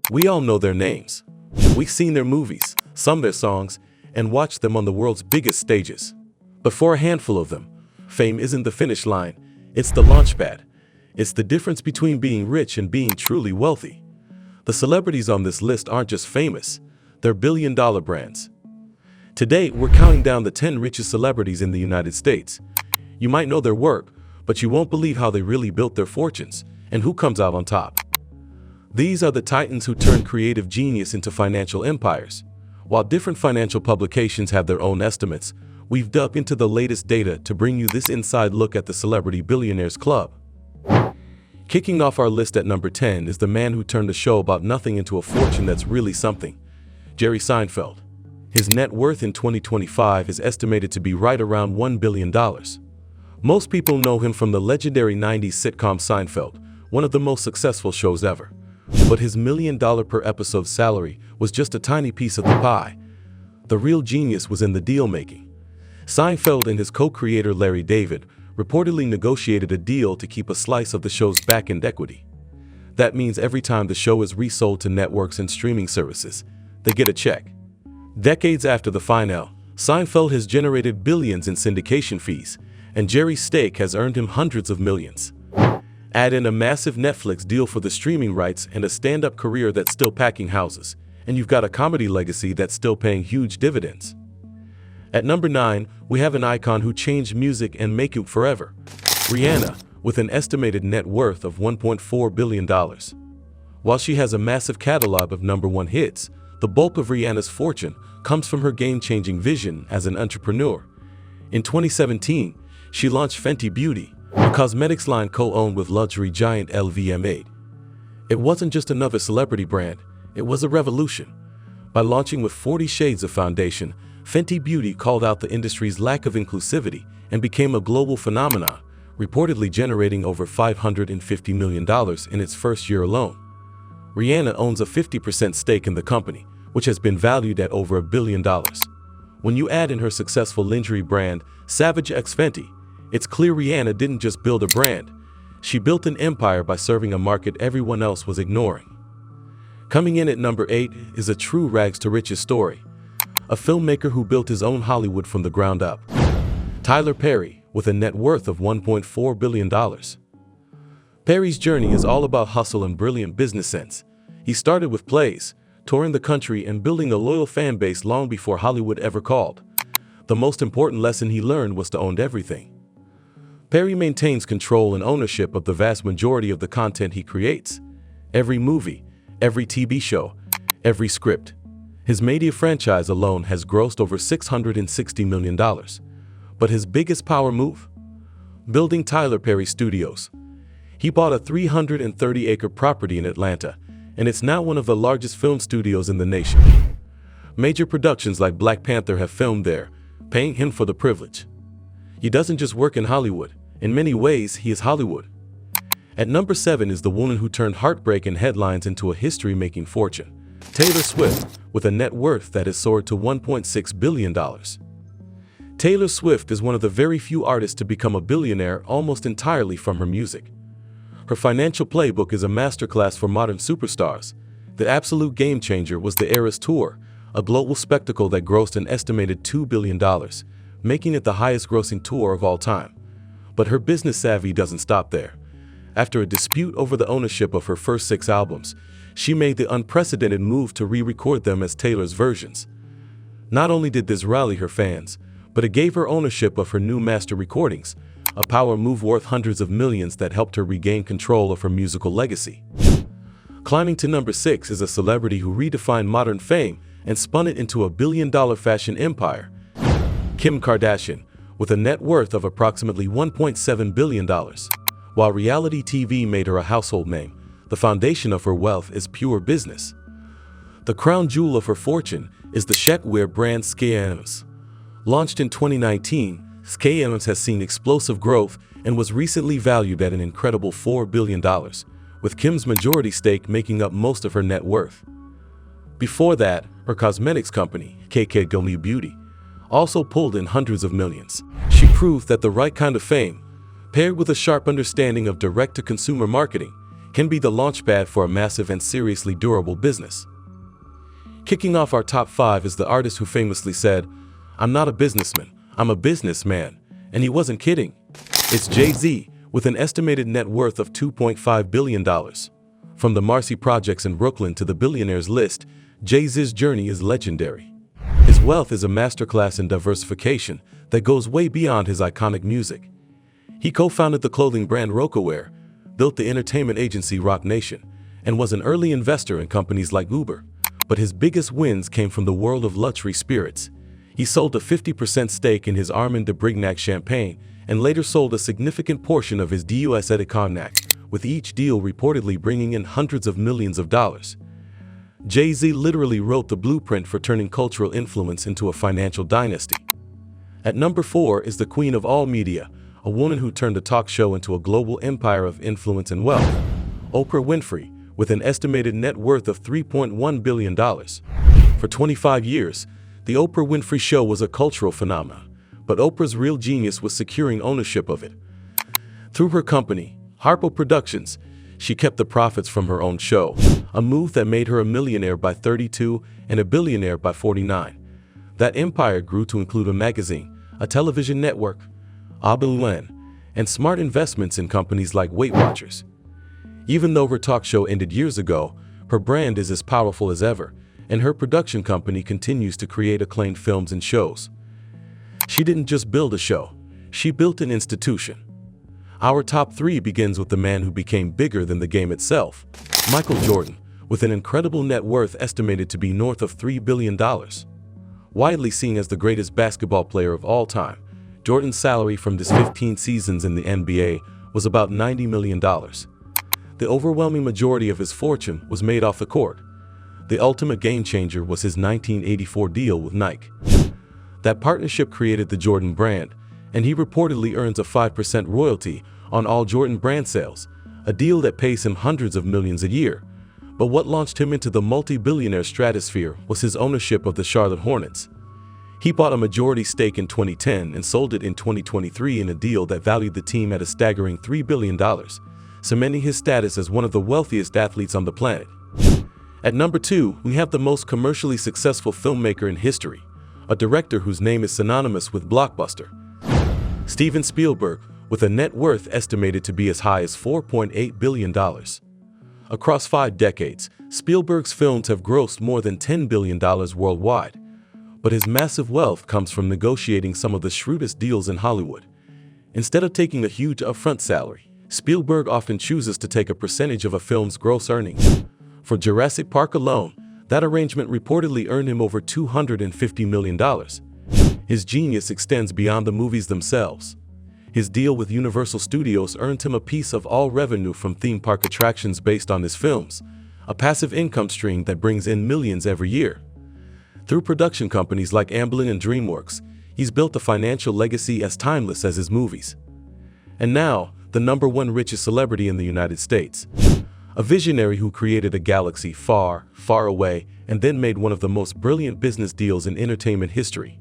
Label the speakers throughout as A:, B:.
A: We all know their names. We've seen their movies, sung their songs, and watched them on the world's biggest stages. But for a handful of them, fame isn't the finish line, it's the launchpad. It's the difference between being rich and being truly wealthy. The celebrities on this list aren't just famous, they're billion-dollar brands. Today, we're counting down the 10 richest celebrities in the United States. You might know their work, but you won't believe how they really built their fortunes and who comes out on top. These are the titans who turned creative genius into financial empires. While different financial publications have their own estimates, we've dug into the latest data to bring you this inside look at the Celebrity Billionaires Club. Kicking off our list at number 10 is the man who turned a show about nothing into a fortune that's really something, Jerry Seinfeld. His net worth in 2025 is estimated to be right around $1 billion. Most people know him from the legendary 90s sitcom Seinfeld, one of the most successful shows ever. But his $1 million per episode salary was just a tiny piece of the pie. The real genius was in the deal-making. Seinfeld and his co-creator Larry David reportedly negotiated a deal to keep a slice of the show's back-end equity. That means every time the show is resold to networks and streaming services, they get a check. Decades after the finale, Seinfeld has generated billions in syndication fees, and Jerry's stake has earned him hundreds of millions. Add in a massive Netflix deal for the streaming rights and a stand-up career that's still packing houses, and you've got a comedy legacy that's still paying huge dividends. At number 9, we have an icon who changed music and makeup forever, Rihanna, with an estimated net worth of $1.4 billion. While she has a massive catalog of #1 hits, the bulk of Rihanna's fortune comes from her game-changing vision as an entrepreneur. In 2017, she launched Fenty Beauty, a cosmetics line co-owned with luxury giant LVMH. It wasn't just another celebrity brand, it was a revolution. By launching with 40 shades of foundation, Fenty Beauty called out the industry's lack of inclusivity and became a global phenomenon, reportedly generating over $550 million in its first year alone. Rihanna owns a 50% stake in the company, which has been valued at over $1 billion. When you add in her successful lingerie brand, Savage X Fenty, it's clear Rihanna didn't just build a brand, she built an empire by serving a market everyone else was ignoring. Coming in at number 8 is a true rags to riches story, a filmmaker who built his own Hollywood from the ground up. Tyler Perry, with a net worth of $1.4 billion. Perry's journey is all about hustle and brilliant business sense. He started with plays, touring the country and building a loyal fan base long before Hollywood ever called. The most important lesson he learned was to own everything. Perry maintains control and ownership of the vast majority of the content he creates. Every movie, every TV show, every script. His media franchise alone has grossed over $660 million. But his biggest power move? Building Tyler Perry Studios. He bought a 330-acre property in Atlanta, and it's now one of the largest film studios in the nation. Major productions like Black Panther have filmed there, paying him for the privilege. He doesn't just work in Hollywood. In many ways, he is Hollywood. At number 7 is the woman who turned heartbreak and headlines into a history-making fortune, Taylor Swift, with a net worth that has soared to $1.6 billion. Taylor Swift is one of the very few artists to become a billionaire almost entirely from her music. Her financial playbook is a masterclass for modern superstars. The absolute game changer was the Eras Tour, a global spectacle that grossed an estimated $2 billion, making it the highest-grossing tour of all time. But her business savvy doesn't stop there. After a dispute over the ownership of her first 6 albums, she made the unprecedented move to re-record them as Taylor's versions. Not only did this rally her fans, but it gave her ownership of her new master recordings, a power move worth hundreds of millions that helped her regain control of her musical legacy. Climbing to number 6 is a celebrity who redefined modern fame and spun it into a billion-dollar fashion empire, Kim Kardashian, with a net worth of approximately $1.7 billion. While reality TV made her a household name, the foundation of her wealth is pure business. The crown jewel of her fortune is the shapewear brand Skims. Launched in 2019, Skims has seen explosive growth and was recently valued at an incredible $4 billion, with Kim's majority stake making up most of her net worth. Before that, her cosmetics company, KK Beauty, also pulled in hundreds of millions. She proved that the right kind of fame, paired with a sharp understanding of direct-to-consumer marketing, can be the launchpad for a massive and seriously durable business. Kicking off our top 5 is the artist who famously said, "I'm not a businessman, I'm a businessman," and he wasn't kidding. It's Jay-Z, with an estimated net worth of $2.5 billion. From the Marcy projects in Brooklyn to the Billionaires list, Jay-Z's journey is legendary. His wealth is a masterclass in diversification that goes way beyond his iconic music. He co-founded the clothing brand Rocawear, built the entertainment agency Roc Nation, and was an early investor in companies like Uber. But his biggest wins came from the world of luxury spirits. He sold a 50% stake in his Armand de Brignac champagne and later sold a significant portion of his DUS de Cognac, with each deal reportedly bringing in hundreds of millions of dollars. Jay-Z literally wrote the blueprint for turning cultural influence into a financial dynasty. At number 4 is the queen of all media, a woman who turned a talk show into a global empire of influence and wealth, Oprah Winfrey, with an estimated net worth of $3.1 billion. For 25 years, the Oprah Winfrey Show was a cultural phenomenon, but Oprah's real genius was securing ownership of it. Through her company, Harpo Productions, she kept the profits from her own show, a move that made her a millionaire by 32 and a billionaire by 49. That empire grew to include a magazine, a television network, Abelin, and smart investments in companies like Weight Watchers. Even though her talk show ended years ago, her brand is as powerful as ever, and her production company continues to create acclaimed films and shows. She didn't just build a show, she built an institution. Our top 3 begins with the man who became bigger than the game itself, Michael Jordan, with an incredible net worth estimated to be north of $3 billion. Widely seen as the greatest basketball player of all time, Jordan's salary from his 15 seasons in the NBA was about $90 million. The overwhelming majority of his fortune was made off the court. The ultimate game changer was his 1984 deal with Nike. That partnership created the Jordan brand, and he reportedly earns a 5% royalty on all Jordan brand sales, a deal that pays him hundreds of millions a year. But what launched him into the multi-billionaire stratosphere was his ownership of the Charlotte Hornets. He bought a majority stake in 2010 and sold it in 2023 in a deal that valued the team at a staggering $3 billion, cementing his status as one of the wealthiest athletes on the planet. At number 2, we have the most commercially successful filmmaker in history, a director whose name is synonymous with blockbuster. Steven Spielberg, with a net worth estimated to be as high as $4.8 billion. Across 5 decades, Spielberg's films have grossed more than $10 billion worldwide. But his massive wealth comes from negotiating some of the shrewdest deals in Hollywood. Instead of taking a huge upfront salary, Spielberg often chooses to take a percentage of a film's gross earnings. For Jurassic Park alone, that arrangement reportedly earned him over $250 million. His genius extends beyond the movies themselves. His deal with Universal Studios earned him a piece of all revenue from theme park attractions based on his films, a passive income stream that brings in millions every year. Through production companies like Amblin and DreamWorks, he's built a financial legacy as timeless as his movies. And now, the number 1 richest celebrity in the United States. A visionary who created a galaxy far, far away and then made one of the most brilliant business deals in entertainment history.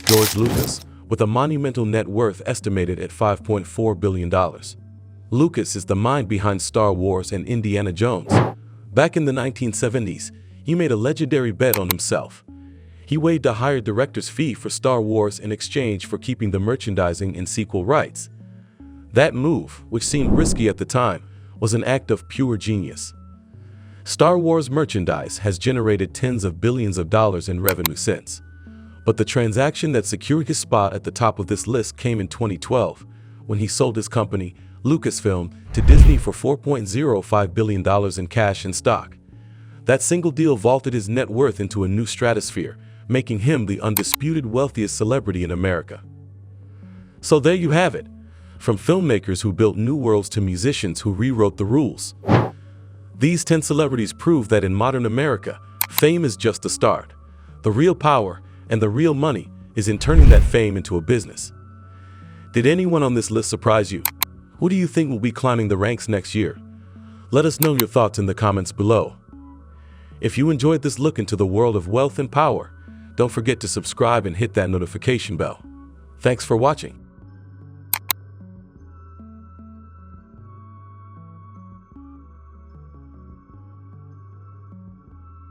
A: George Lucas, with a monumental net worth estimated at $5.4 billion. Lucas is the mind behind Star Wars and Indiana Jones. Back in the 1970s, he made a legendary bet on himself. He waived a higher director's fee for Star Wars in exchange for keeping the merchandising and sequel rights. That move, which seemed risky at the time, was an act of pure genius. Star Wars merchandise has generated tens of billions of dollars in revenue since. But the transaction that secured his spot at the top of this list came in 2012, when he sold his company, Lucasfilm, to Disney for $4.05 billion in cash and stock. That single deal vaulted his net worth into a new stratosphere, making him the undisputed wealthiest celebrity in America. So there you have it. From filmmakers who built new worlds to musicians who rewrote the rules. These 10 celebrities prove that in modern America, fame is just the start. The real power and the real money is in turning that fame into a business. Did anyone on this list surprise you? Who do you think will be climbing the ranks next year? Let us know your thoughts in the comments below. If you enjoyed this look into the world of wealth and power, don't forget to subscribe and hit that notification bell. Thanks for watching.